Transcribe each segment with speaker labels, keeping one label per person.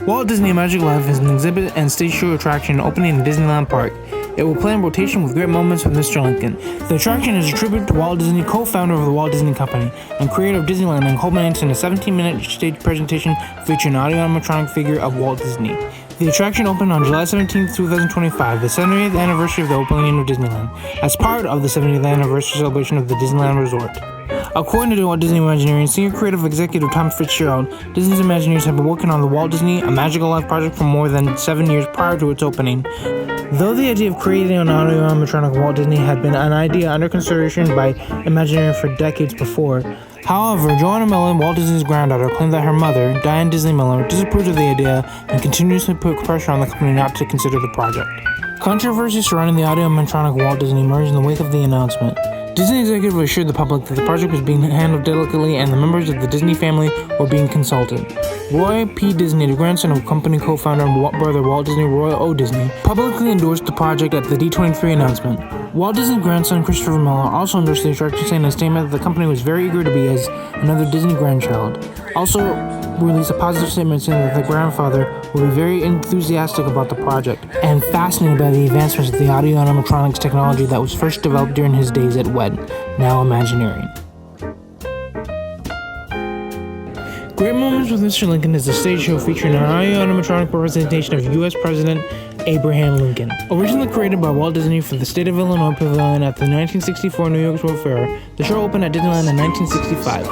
Speaker 1: Walt Disney Magic Life is an exhibit and stage show attraction opening in Disneyland Park. It will play in rotation with great moments with Mr. Lincoln. The attraction is a tribute to Walt Disney, co-founder of the Walt Disney Company, and creator of Disneyland, and culminates in a 17-minute stage presentation featuring an audio-animatronic figure of Walt Disney. The attraction opened on July 17, 2025, the 70th anniversary of the opening of Disneyland, as part of the 70th anniversary celebration of the Disneyland Resort. According to Walt Disney Imagineering Senior Creative Executive Tom Fitzgerald, Disney's Imagineers have been working on the Walt Disney A Magical Life project for more than 7 years prior to its opening. Though the idea of creating an audio animatronic Walt Disney had been an idea under consideration by Imagineering for decades before, however, Joanna Miller, Walt Disney's granddaughter, claimed that her mother, Diane Disney Miller, disapproved of the idea and continuously put pressure on the company not to consider the project. Controversy surrounding the audio animatronic Walt Disney emerged in the wake of the announcement. Disney executive assured the public that the project was being handled delicately and the members of the Disney family were being consulted. Roy P. Disney, the grandson of company co-founder and brother Walt Disney, Roy O. Disney, publicly endorsed the project at the D23 announcement. Walt Disney's grandson, Christopher Miller, also endorsed the attraction, saying in a statement that the company was very eager to be as another Disney grandchild. Also released a positive statement saying that the grandfather will be very enthusiastic about the project and fascinated by the advancements of the audio animatronics technology that was first developed during his days at WED, now Imagineering. Great Moments with Mr. Lincoln is a stage show featuring an audio animatronic representation of U.S. President Abraham Lincoln. Originally created by Walt Disney for the State of Illinois Pavilion at the 1964 New York World Fair, the show opened at Disneyland in 1965.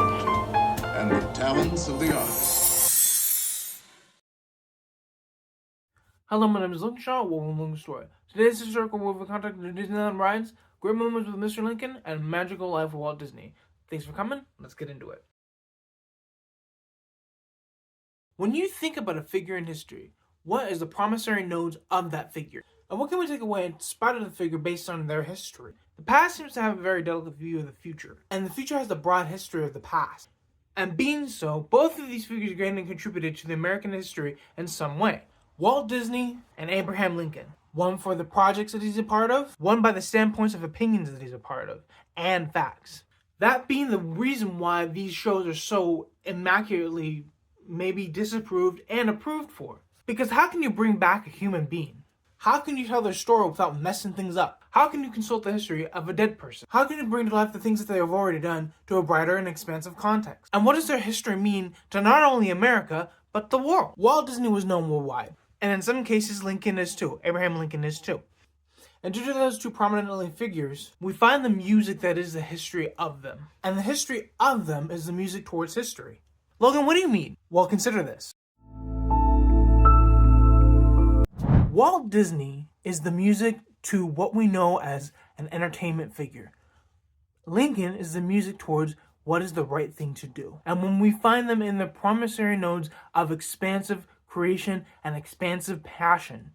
Speaker 2: And the talents of the arts.
Speaker 1: Hello, my name is Lincoln Shaw, Welcome to Lincoln Story. Today's historical movie contact the Disneyland rides, Great Moments with Mr. Lincoln, and Magical Life with Walt Disney. Thanks for coming, let's get into it. When you think about a figure in history, what is the promissory nodes of that figure? And what can we take away in spite of the figure based on their history? The past seems to have a very delicate view of the future, and the future has the broad history of the past. And being so, both of these figures greatly contributed to the American history in some way. Walt Disney and Abraham Lincoln. One for the projects that he's a part of, one by the standpoints of opinions that he's a part of, and facts. That being the reason why these shows are so immaculately maybe disapproved and approved for. Because how can you bring back a human being? How can you tell their story without messing things up? How can you consult the history of a dead person? How can you bring to life the things that they have already done to a brighter and expansive context? And what does their history mean to not only America, but the world? Walt Disney was known worldwide. And in some cases, Lincoln is too. Abraham Lincoln is too. And due to those two prominent figures, we find the music that is the history of them. And the history of them is the music towards history. Logan, what do you mean? Well, consider this. Walt Disney is the music to what we know as an entertainment figure. Lincoln is the music towards what is the right thing to do. And when we find them in the promissory nodes of expansive creation and expansive passion,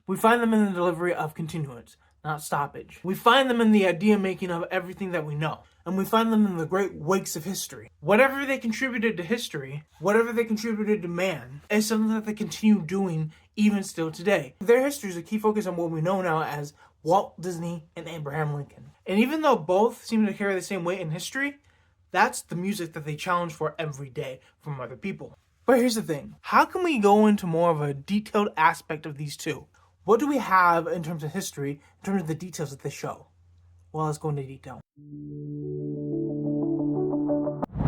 Speaker 1: we find them in the delivery of continuance, not stoppage. We find them in the idea making of everything that we know. And we find them in the great wakes of history. Whatever they contributed to history, whatever they contributed to man, is something that they continue doing even still today. Their history is a key focus on what we know now as Walt Disney and Abraham Lincoln. And even though both seem to carry the same weight in history, that's the music that they challenge for every day from other people. But here's the thing. How can we go into more of a detailed aspect of these two? What do we have in terms of history, in terms of the details that they show? Well, let's go into detail.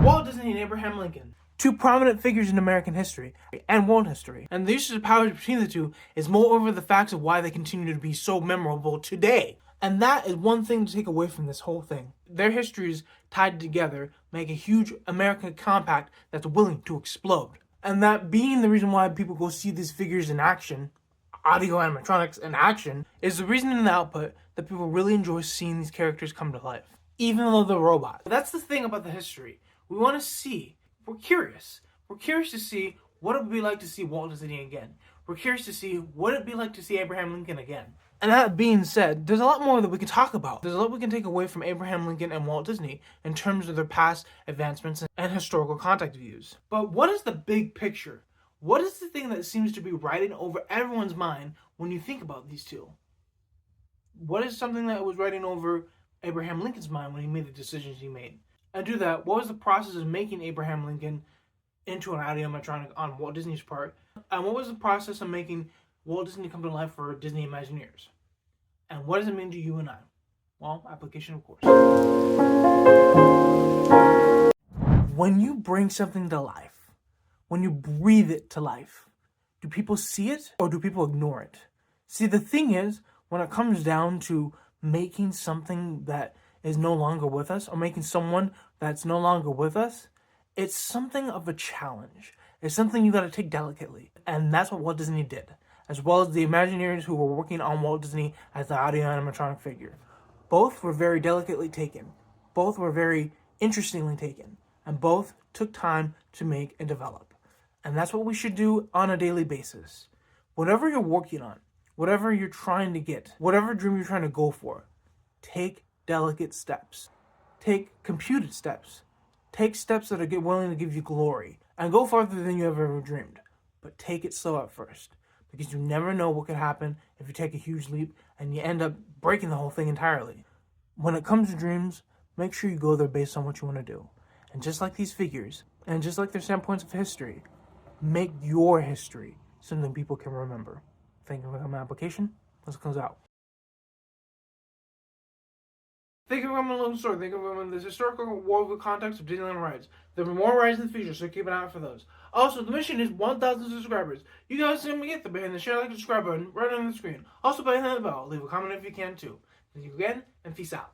Speaker 1: Walt Disney and Abraham Lincoln. Two prominent figures in American history and world history. And the usage of powers between the two is moreover the facts of why they continue to be so memorable today. And that is one thing to take away from this whole thing. Their histories tied together make a huge American compact that's willing to explode. And that being the reason why people go see these figures in action, audio animatronics in action, is the reason in the output that people really enjoy seeing these characters come to life, even though they're robots. That's the thing about the history. We want to see, we're curious. We're curious to see what it would be like to see Walt Disney again. We're curious to see what it would be like to see Abraham Lincoln again. And that being said, there's a lot more that we can talk about. There's a lot we can take away from Abraham Lincoln and Walt Disney in terms of their past advancements and historical contact views. But what is the big picture? What is the thing that seems to be riding over everyone's mind when you think about these two? What is something that was riding over Abraham Lincoln's mind when he made the decisions he made? And do that, what was the process of making Abraham Lincoln into an audio animatronic on Walt Disney's part And what was the process of making Walt Disney come to life for Disney Imagineers? And what does it mean to you and I? Well, application, of course. When you bring something to life, when you breathe it to life, do people see it or do people ignore it? See, the thing is, when it comes down to making something that is no longer with us or making someone that's no longer with us, it's something of a challenge. It's something you got to take delicately. And that's what Walt Disney did, as well as the Imagineers who were working on Walt Disney as the audio animatronic figure. Both were very delicately taken. Both were very interestingly taken. And both took time to make and develop. And that's what we should do on a daily basis. Whatever you're working on, whatever you're trying to get, whatever dream you're trying to go for, take delicate steps. Take computed steps. Take steps that are willing to give you glory. And go farther than you ever dreamed. But take it slow at first. Because you never know what could happen if you take a huge leap and you end up breaking the whole thing entirely. When it comes to dreams, make sure you go there based on what you want to do. And just like these figures, and just like their standpoints of history, make your history something people can remember. Thank you for coming application. Let's close out. Thank you for coming to Little Story. Thank you for coming to this historical worldview context of Disneyland rides. There will be more rides in the future, so keep an eye out for those. Also, the mission is 1,000 subscribers. You guys can get the behind the share, like, and subscribe button right on the screen. Also, behind the bell. Leave a comment if you can, too. Thank you again, and peace out.